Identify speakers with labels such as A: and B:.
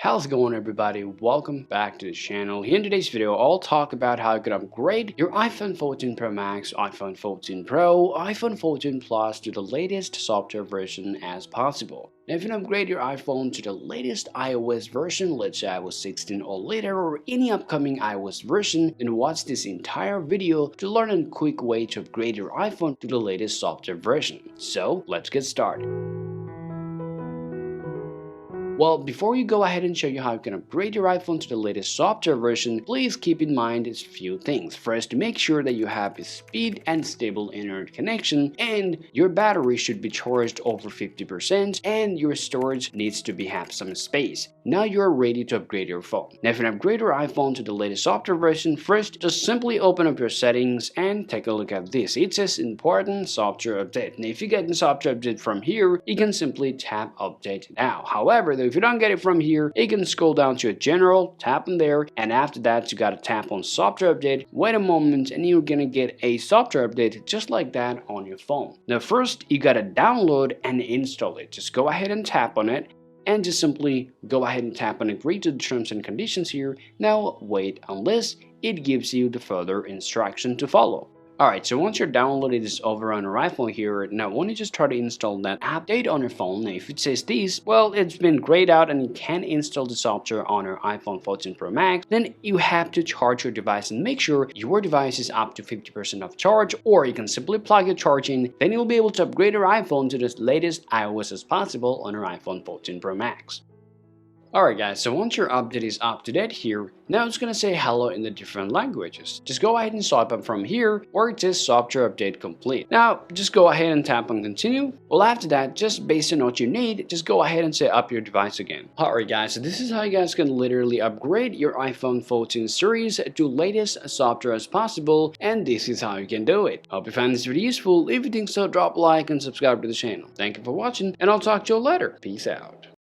A: How's it going, everybody? Welcome back to the channel. In today's video, I'll talk about how you can upgrade your iPhone 14 Pro Max, iPhone 14 Pro, iPhone 14 Plus to the latest software version as possible. Now, if you upgrade your iPhone to the latest iOS version, let's say iOS 16 or later, or any upcoming iOS version, then watch this entire video to learn a quick way to upgrade your iPhone to the latest software version. So, let's get started. Well, before we go ahead and show you how you can upgrade your iPhone to the latest software version, please keep in mind a few things. First, make sure that you have a speed and stable internet connection, and your battery should be charged over 50%, and your storage needs to have some space. Now you're ready to upgrade your phone. Now, if you upgrade your iPhone to the latest software version, first, just simply open up your settings and take a look at this. It says important software update. Now, if you get the software update from here, you can simply tap update now. However, if you don't get it from here, you can scroll down to a general, tap on there, and after that you gotta tap on software update, wait a moment, and you're gonna get a software update just like that on your phone. Now first, you gotta download and install it. Just go ahead and tap on it, and just simply go ahead and tap on agree to the terms and conditions here. Now wait unless it gives you the further instruction to follow. Alright, so once you're downloaded this over on your iPhone here, now when you just try to install that update on your phone, now if it says this, well, it's been grayed out and you can't install the software on your iPhone 14 Pro Max, then you have to charge your device and make sure your device is up to 50% of charge, or you can simply plug your charge in, then you'll be able to upgrade your iPhone to the latest iOS as possible on your iPhone 14 Pro Max. Alright guys, so once your update is up to date here, now it's gonna say hello in the different languages. Just go ahead and swipe up from here where it says software update complete. Now, just go ahead and tap on continue. Well, after that, just based on what you need, just go ahead and set up your device again. Alright guys, so this is how you guys can literally upgrade your iPhone 14 series to latest software as possible, and this is how you can do it. Hope you found this video useful. If you think so, drop a like and subscribe to the channel. Thank you for watching, and I'll talk to you later. Peace out.